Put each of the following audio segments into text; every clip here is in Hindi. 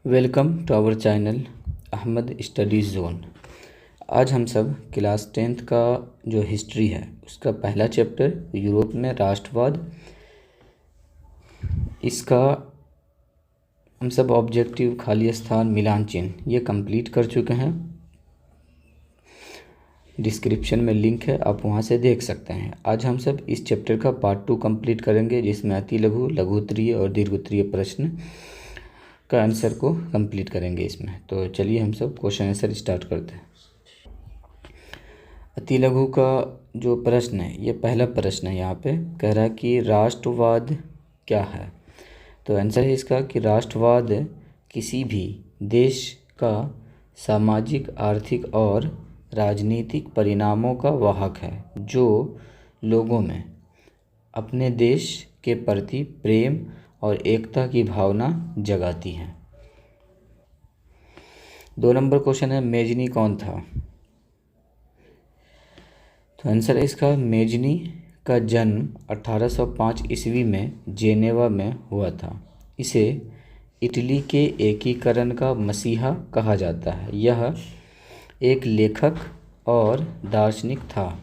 Welcome to our channel Ahmad studies zone. आज हम सब क्लास 10th का जो हिस्ट्री है उसका पहला चैप्टर यूरोप में राष्ट्रवाद, इसका हम सब ऑब्जेक्टिव, खाली स्थान, मिलान चिन्ह ये कंप्लीट कर चुके हैं। डिस्क्रिप्शन में लिंक है, आप वहाँ से देख सकते हैं। आज हम सब इस चैप्टर का पार्ट 2 कंप्लीट करेंगे, जिसमें अति लघु, लघु उत्तरीय और दीर्घ उत्तरीय प्रश्न का आंसर को कंप्लीट करेंगे इसमें। तो चलिए हम सब क्वेश्चन आंसर स्टार्ट करते हैं। अति लघु का जो प्रश्न है, ये पहला प्रश्न है। यहाँ पे कह रहा है कि राष्ट्रवाद क्या है। तो आंसर है इसका कि राष्ट्रवाद किसी भी देश का सामाजिक, आर्थिक और राजनीतिक परिणामों का वाहक है, जो लोगों में अपने देश के प्रति प्रेम और एकता की भावना जगाती है। 2 नंबर क्वेश्चन है, मेजनी कौन था। तो आंसर है इसका, मेजनी का जन्म 1805 ईस्वी में जेनेवा में हुआ था। इसे इटली के एकीकरण का मसीहा कहा जाता है। यह एक लेखक और दार्शनिक था।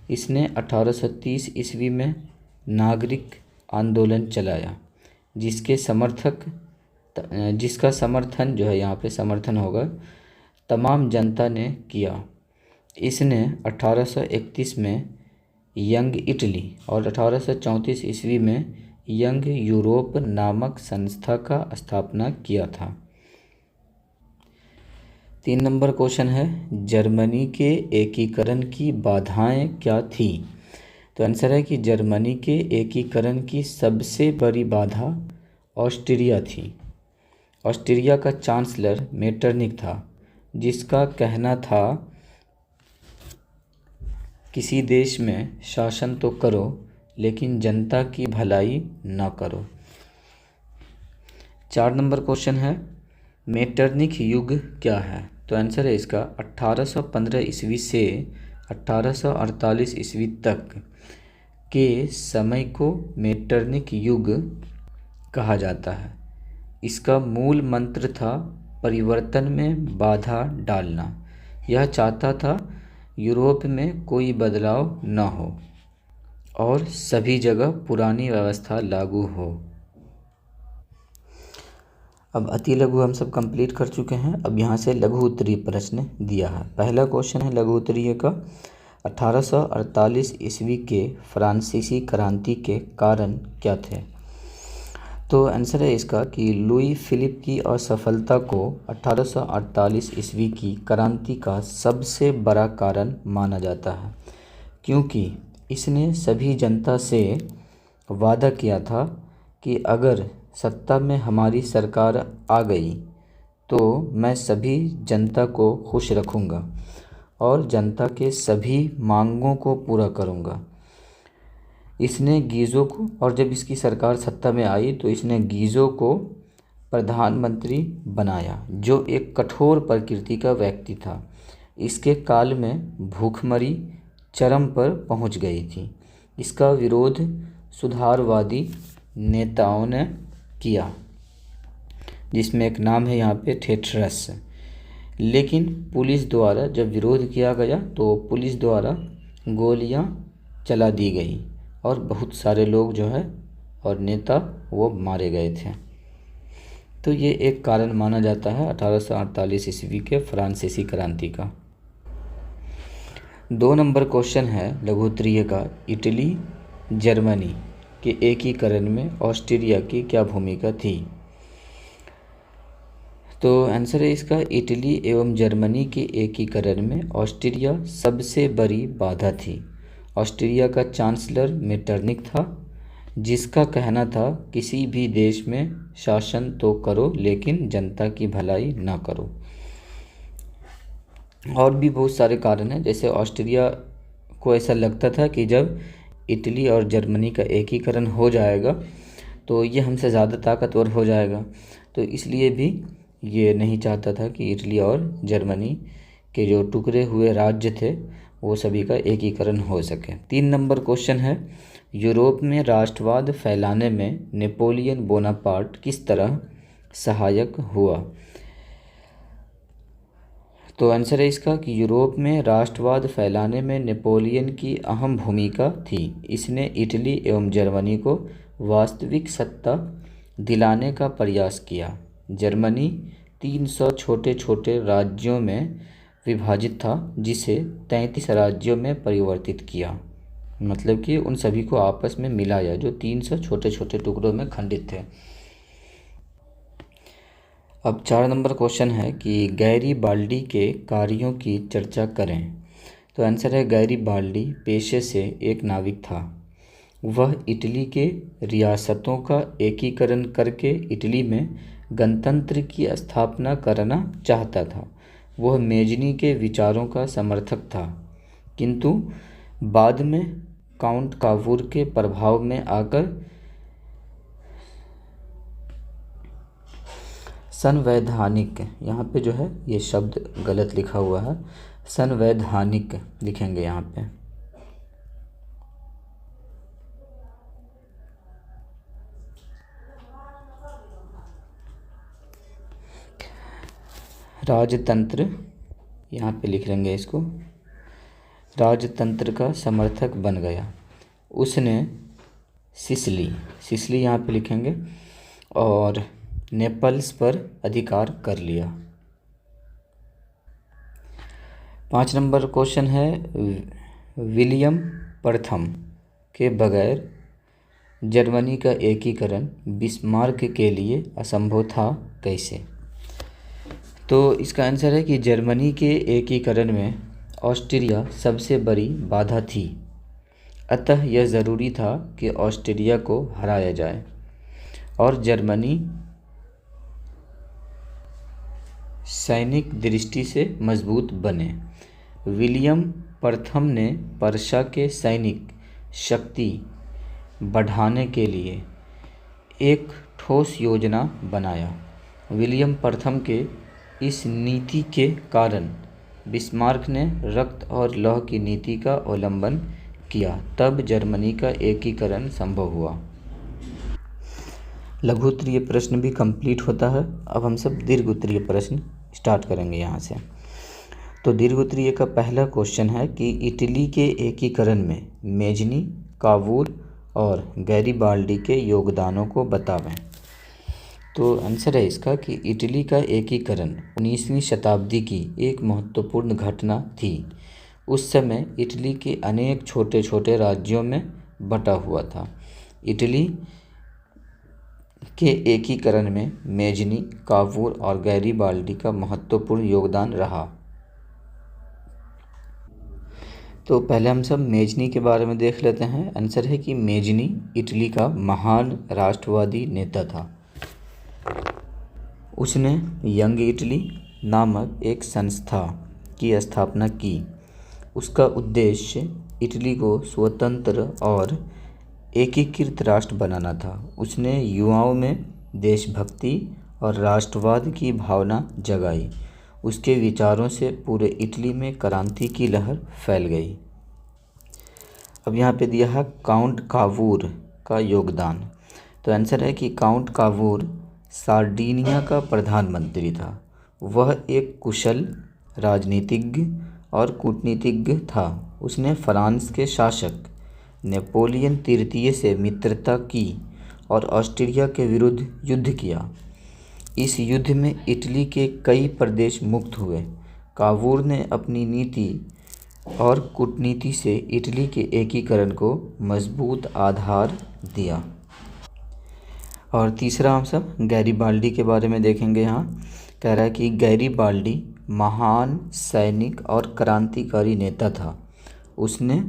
इसने 1830 ईस्वी में नागरिक आंदोलन चलाया, जिसका समर्थन जो है, यहाँ पे समर्थन होगा, तमाम जनता ने किया। इसने 1831 में यंग इटली और 1834 ईस्वी में यंग यूरोप नामक संस्था का स्थापना किया था। 3 नंबर क्वेश्चन है, जर्मनी के एकीकरण की बाधाएं क्या थी। तो आंसर है कि जर्मनी के एकीकरण की सबसे बड़ी बाधा ऑस्ट्रिया थी। ऑस्ट्रिया का चांसलर मेटरनिक था, जिसका कहना था किसी देश में शासन तो करो, लेकिन जनता की भलाई ना करो। 4 नंबर क्वेश्चन है, मेटरनिक युग क्या है। तो आंसर है इसका, 1815 ईस्वी से 1848 ईस्वी तक के समय को मेटरनिक युग कहा जाता है। इसका मूल मंत्र था परिवर्तन में बाधा डालना। यह चाहता था यूरोप में कोई बदलाव न हो और सभी जगह पुरानी व्यवस्था लागू हो। अब अति लघु हम सब कंप्लीट कर चुके हैं। अब यहाँ से लघु उत्तरीय प्रश्न दिया है। पहला क्वेश्चन है लघु उत्तरीय का, 1848 ईस्वी के फ्रांसीसी क्रांति के कारण क्या थे। तो आंसर है इसका कि लुई फिलिप की असफलता को 1848 ईस्वी की क्रांति का सबसे बड़ा कारण माना जाता है, क्योंकि इसने सभी जनता से वादा किया था कि अगर सत्ता में हमारी सरकार आ गई तो मैं सभी जनता को खुश रखूँगा और जनता के सभी मांगों को पूरा करूँगा। इसने गीज़ो को, और जब इसकी सरकार सत्ता में आई तो इसने गीज़ो को प्रधानमंत्री बनाया, जो एक कठोर प्रकृति का व्यक्ति था। इसके काल में भूखमरी चरम पर पहुंच गई थी। इसका विरोध सुधारवादी नेताओं ने किया, जिसमें एक नाम है यहाँ पे थेथरस। लेकिन पुलिस द्वारा जब विरोध किया गया तो पुलिस द्वारा गोलियां चला दी गई और बहुत सारे लोग जो है और नेता वो मारे गए थे। तो ये एक कारण माना जाता है 1848 ईस्वी के फ्रांसीसी क्रांति का। 2 नंबर क्वेश्चन है लघु उत्तरीय का, इटली जर्मनी के एकीकरण में ऑस्ट्रिया की क्या भूमिका थी। तो आंसर है इसका, इटली एवं जर्मनी के एकीकरण में ऑस्ट्रिया सबसे बड़ी बाधा थी। ऑस्ट्रिया का चांसलर मेटरनिक था, जिसका कहना था किसी भी देश में शासन तो करो, लेकिन जनता की भलाई ना करो। और भी बहुत सारे कारण हैं, जैसे ऑस्ट्रिया को ऐसा लगता था कि जब इटली और जर्मनी का एकीकरण हो जाएगा तो ये हमसे ज़्यादा ताकतवर हो जाएगा, तो इसलिए भी ये नहीं चाहता था कि इटली और जर्मनी के जो टुकड़े हुए राज्य थे वो सभी का एकीकरण हो सके। 3 नंबर क्वेश्चन है, यूरोप में राष्ट्रवाद फैलाने में नेपोलियन बोनापार्ट किस तरह सहायक हुआ। तो आंसर है इसका कि यूरोप में राष्ट्रवाद फैलाने में नेपोलियन की अहम भूमिका थी। इसने इटली एवं जर्मनी को वास्तविक सत्ता दिलाने का प्रयास किया। जर्मनी 300 छोटे छोटे राज्यों में विभाजित था, जिसे 33 राज्यों में परिवर्तित किया। मतलब कि उन सभी को आपस में मिलाया, जो 300 छोटे छोटे टुकड़ों में खंडित थे। अब 4 नंबर क्वेश्चन है कि गैरीबाल्डी के कार्यों की चर्चा करें। तो आंसर है गैरीबाल्डी पेशे से एक नाविक था। वह इटली के रियासतों का एकीकरण करके इटली में गणतंत्र की स्थापना करना चाहता था। वह मेजनी के विचारों का समर्थक था, किंतु बाद में काउंट कावूर के प्रभाव में आकर संवैधानिक, यहाँ पे जो है ये शब्द गलत लिखा हुआ है, संवैधानिक लिखेंगे यहाँ पे। राजतंत्र यहाँ पे लिख लेंगे इसको, राजतंत्र का समर्थक बन गया। उसने सिसिली यहाँ पे लिखेंगे और नेपल्स पर अधिकार कर लिया। 5 नंबर क्वेश्चन है विलियम प्रथम के बगैर जर्मनी का एकीकरण बिस्मार्क के लिए असंभव था, कैसे? तो इसका आंसर है कि जर्मनी के एकीकरण में ऑस्ट्रिया सबसे बड़ी बाधा थी, अतः यह ज़रूरी था कि ऑस्ट्रिया को हराया जाए और जर्मनी सैनिक दृष्टि से मजबूत बने। विलियम प्रथम ने पर्शिया के सैनिक शक्ति बढ़ाने के लिए एक ठोस योजना बनाया। विलियम प्रथम के इस नीति के कारण बिस्मार्क ने रक्त और लौह की नीति का अवलंबन किया, तब जर्मनी का एकीकरण संभव हुआ। लघु उत्तरीय प्रश्न भी कंप्लीट होता है। अब हम सब दीर्घ उत्तरीय प्रश्न स्टार्ट करेंगे यहाँ से। तो दीर्घ उत्तरीय का पहला क्वेश्चन है कि इटली के एकीकरण में मेजनी, कावूर और गैरीबाल्डी के योगदानों को बतावें। तो आंसर है इसका कि इटली का एकीकरण 19वीं शताब्दी की एक महत्वपूर्ण घटना थी। उस समय इटली के अनेक छोटे छोटे राज्यों में बटा हुआ था। इटली के एकीकरण में मेजनी, कावूर और गैरीबाल्डी का महत्वपूर्ण योगदान रहा। तो पहले हम सब मेजनी के बारे में देख लेते हैं। आंसर है कि मेजनी इटली का महान राष्ट्रवादी नेता था। उसने यंग इटली नामक एक संस्था की स्थापना की। उसका उद्देश्य इटली को स्वतंत्र और एकीकृत राष्ट्र बनाना था। उसने युवाओं में देशभक्ति और राष्ट्रवाद की भावना जगाई। उसके विचारों से पूरे इटली में क्रांति की लहर फैल गई। अब यहाँ पे दिया है काउंट कावूर का योगदान। तो आंसर है कि काउंट कावूर सार्डिनिया का प्रधानमंत्री था। वह एक कुशल राजनीतिज्ञ और कूटनीतिज्ञ था। उसने फ्रांस के शासक नेपोलियन तृतीय से मित्रता की और ऑस्ट्रिया के विरुद्ध युद्ध किया। इस युद्ध में इटली के कई प्रदेश मुक्त हुए। कावूर ने अपनी नीति और कूटनीति से इटली के एकीकरण को मजबूत आधार दिया। और तीसरा हम सब गैरीबाल्डी के बारे में देखेंगे। यहाँ कह रहा है कि गैरीबाल्डी महान सैनिक और क्रांतिकारी नेता था। उसने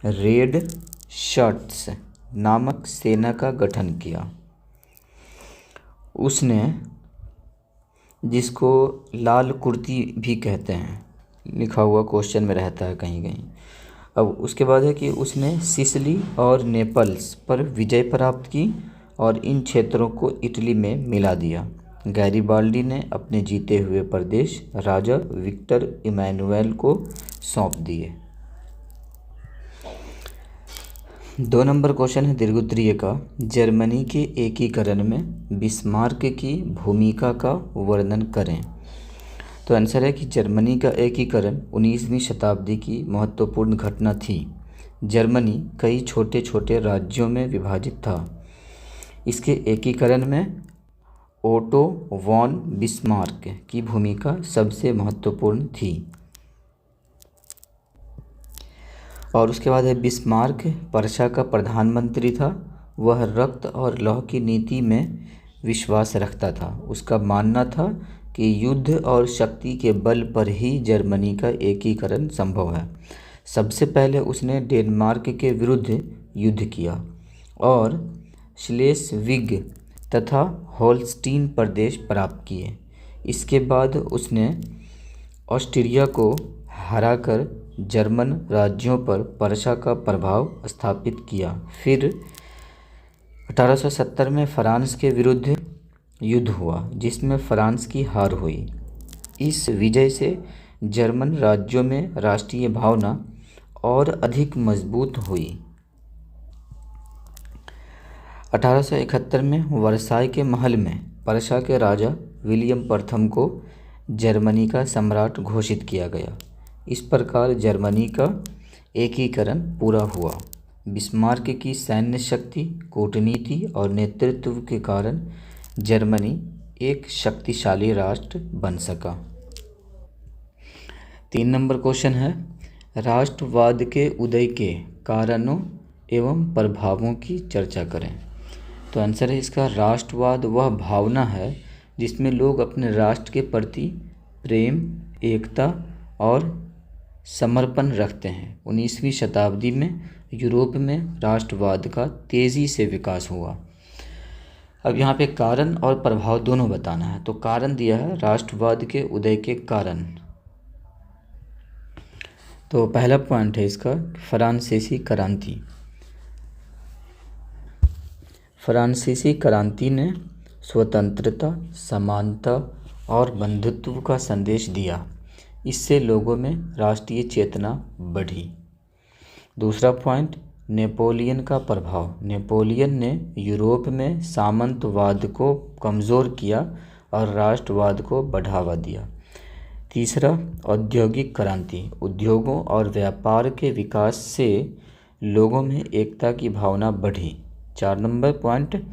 रेड शर्ट्स नामक सेना का गठन किया। उसने, जिसको लाल कुर्ती भी कहते हैं, लिखा हुआ क्वेश्चन में रहता है कहीं कहीं। अब उसके बाद है कि उसने सिसिली और नेपल्स पर विजय प्राप्त की और इन क्षेत्रों को इटली में मिला दिया। गैरीबाल्डी ने अपने जीते हुए प्रदेश राजा विक्टर इमैनुएल को सौंप दिए। 2 नंबर क्वेश्चन है दीर्घोत्तरीय का, जर्मनी के एकीकरण में बिस्मार्क की भूमिका का वर्णन करें। तो आंसर है कि जर्मनी का एकीकरण 19वीं शताब्दी की महत्वपूर्ण घटना थी। जर्मनी कई छोटे छोटे राज्यों में विभाजित था। इसके एकीकरण में ओटो वॉन बिस्मार्क की भूमिका सबसे महत्वपूर्ण थी। और उसके बाद है बिस्मार्क पर्शिया का प्रधानमंत्री था। वह रक्त और लौह की नीति में विश्वास रखता था। उसका मानना था कि युद्ध और शक्ति के बल पर ही जर्मनी का एकीकरण संभव है। सबसे पहले उसने डेनमार्क के विरुद्ध युद्ध किया और श्लेस्विग तथा होल्स्टीन प्रदेश प्राप्त किए। इसके बाद उसने ऑस्ट्रिया को हराकर जर्मन राज्यों पर पर्शिया का प्रभाव स्थापित किया। फिर 1870 में फ्रांस के विरुद्ध युद्ध हुआ जिसमें फ्रांस की हार हुई। इस विजय से जर्मन राज्यों में राष्ट्रीय भावना और अधिक मजबूत हुई। 1871 में वर्साई के महल में पर्शिया के राजा विलियम प्रथम को जर्मनी का सम्राट घोषित किया गया। इस प्रकार जर्मनी का एकीकरण पूरा हुआ। बिस्मार्क की सैन्य शक्ति, कूटनीति और नेतृत्व के कारण जर्मनी एक शक्तिशाली राष्ट्र बन सका। 3 नंबर क्वेश्चन है, राष्ट्रवाद के उदय के कारणों एवं प्रभावों की चर्चा करें। तो आंसर है इसका, राष्ट्रवाद वह भावना है जिसमें लोग अपने राष्ट्र के प्रति प्रेम, एकता और समर्पण रखते हैं। 19वीं शताब्दी में यूरोप में राष्ट्रवाद का तेज़ी से विकास हुआ। अब यहाँ पे कारण और प्रभाव दोनों बताना है। तो कारण दिया है राष्ट्रवाद के उदय के कारण। तो पहला पॉइंट है इसका, फ्रांसीसी क्रांति। फ्रांसीसी क्रांति ने स्वतंत्रता, समानता और बंधुत्व का संदेश दिया। इससे लोगों में राष्ट्रीय चेतना बढ़ी। दूसरा पॉइंट, नेपोलियन का प्रभाव। नेपोलियन ने यूरोप में सामंतवाद को कमज़ोर किया और राष्ट्रवाद को बढ़ावा दिया। तीसरा, औद्योगिक क्रांति। उद्योगों और व्यापार के विकास से लोगों में एकता की भावना बढ़ी। 4 नंबर पॉइंट,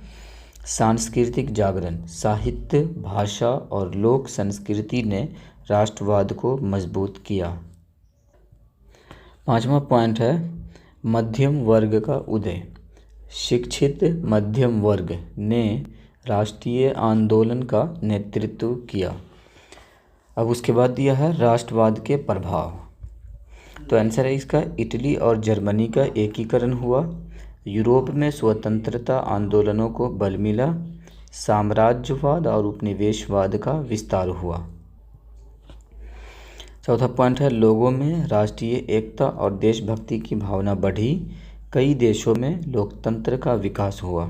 सांस्कृतिक जागरण। साहित्य, भाषा और लोक संस्कृति ने राष्ट्रवाद को मजबूत किया। 5वां पॉइंट है मध्यम वर्ग का उदय। शिक्षित मध्यम वर्ग ने राष्ट्रीय आंदोलन का नेतृत्व किया। अब उसके बाद दिया है राष्ट्रवाद के प्रभाव। तो आंसर है इसका, इटली और जर्मनी का एकीकरण हुआ। यूरोप में स्वतंत्रता आंदोलनों को बल मिला। साम्राज्यवाद और उपनिवेशवाद का विस्तार हुआ। चौथा पॉइंट है लोगों में राष्ट्रीय एकता और देशभक्ति की भावना बढ़ी। कई देशों में लोकतंत्र का विकास हुआ।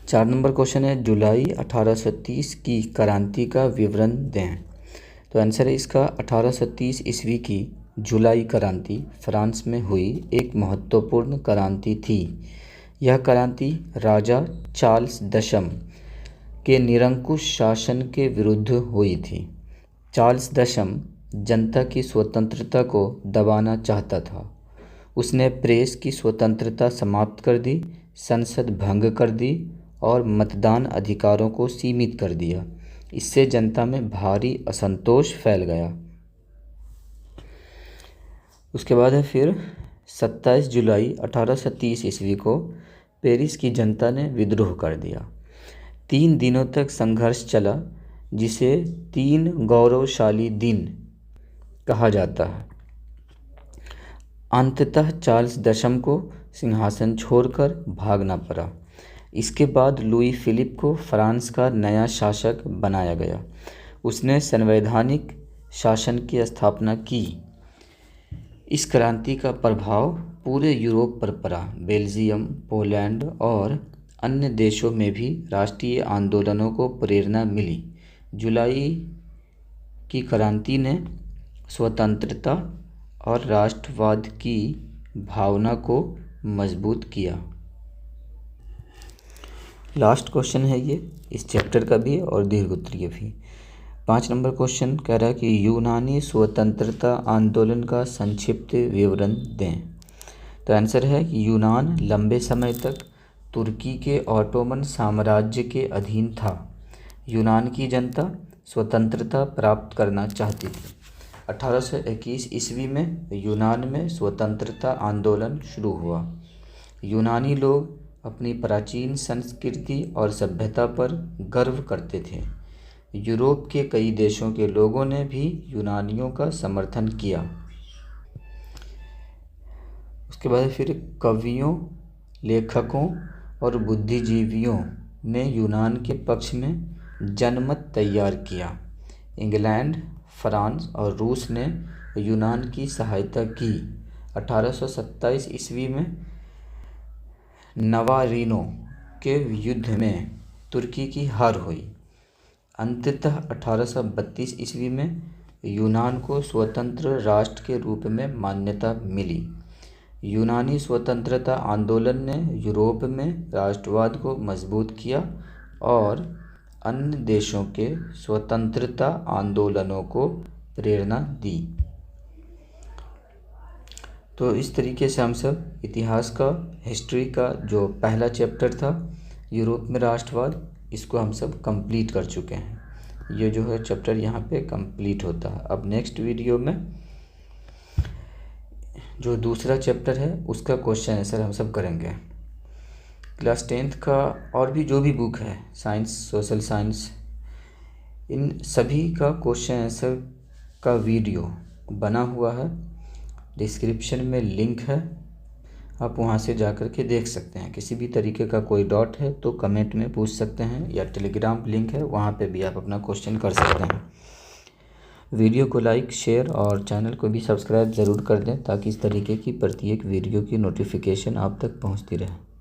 4 नंबर क्वेश्चन है, जुलाई 1830 की क्रांति का विवरण दें। तो आंसर है इसका, 1830 ईस्वी की जुलाई क्रांति फ्रांस में हुई एक महत्वपूर्ण क्रांति थी। यह क्रांति राजा चार्ल्स दशम के निरंकुश शासन के विरुद्ध हुई थी। चार्ल्स दशम जनता की स्वतंत्रता को दबाना चाहता था। उसने प्रेस की स्वतंत्रता समाप्त कर दी, संसद भंग कर दी और मतदान अधिकारों को सीमित कर दिया। इससे जनता में भारी असंतोष फैल गया। उसके बाद है फिर 27 जुलाई 1830 ईस्वी को पेरिस की जनता ने विद्रोह कर दिया। 3 दिनों तक संघर्ष चला जिसे 3 गौरवशाली दिन कहा जाता है। अंततः चार्ल्स दशम को सिंहासन छोड़कर भागना पड़ा। इसके बाद लुई फिलिप को फ्रांस का नया शासक बनाया गया। उसने संवैधानिक शासन की स्थापना की। इस क्रांति का प्रभाव पूरे यूरोप पर पड़ा। बेल्जियम, पोलैंड और अन्य देशों में भी राष्ट्रीय आंदोलनों को प्रेरणा मिली। जुलाई की क्रांति ने स्वतंत्रता और राष्ट्रवाद की भावना को मजबूत किया। लास्ट क्वेश्चन है ये इस चैप्टर का भी और दीर्घ उत्तरीय भी। 5 नंबर क्वेश्चन कह रहा है कि यूनानी स्वतंत्रता आंदोलन का संक्षिप्त विवरण दें। तो आंसर है कि यूनान लंबे समय तक तुर्की के ऑटोमन साम्राज्य के अधीन था। यूनान की जनता स्वतंत्रता प्राप्त करना चाहती थी। 1821 ईस्वी में यूनान में स्वतंत्रता आंदोलन शुरू हुआ। यूनानी लोग अपनी प्राचीन संस्कृति और सभ्यता पर गर्व करते थे। यूरोप के कई देशों के लोगों ने भी यूनानियों का समर्थन किया। उसके बाद फिर कवियों, लेखकों और बुद्धिजीवियों ने यूनान के पक्ष में जनमत तैयार किया। इंग्लैंड, फ्रांस और रूस ने यूनान की सहायता की। 1827 ईस्वी में नवारीनो के युद्ध में तुर्की की हार हुई। अंततः 1832 ईस्वी में यूनान को स्वतंत्र राष्ट्र के रूप में मान्यता मिली। यूनानी स्वतंत्रता आंदोलन ने यूरोप में राष्ट्रवाद को मजबूत किया और अन्य देशों के स्वतंत्रता आंदोलनों को प्रेरणा दी। तो इस तरीके से हम सब इतिहास का, हिस्ट्री का जो पहला चैप्टर था यूरोप में राष्ट्रवाद, इसको हम सब कंप्लीट कर चुके हैं। ये जो है चैप्टर यहाँ पे कंप्लीट होता है। अब नेक्स्ट वीडियो में जो दूसरा चैप्टर है उसका क्वेश्चन आंसर हम सब करेंगे। क्लास 10th का और भी जो भी बुक है, साइंस, सोशल साइंस, इन सभी का क्वेश्चन आंसर का वीडियो बना हुआ है। डिस्क्रिप्शन में लिंक है, आप वहां से जाकर के देख सकते हैं। किसी भी तरीके का कोई डाउट है तो कमेंट में पूछ सकते हैं, या टेलीग्राम लिंक है वहां पे भी आप अपना क्वेश्चन कर सकते हैं। वीडियो को लाइक, शेयर और चैनल को भी सब्सक्राइब ज़रूर कर दें ताकि इस तरीके की प्रत्येक वीडियो की नोटिफिकेशन आप तक पहुंचती रहे।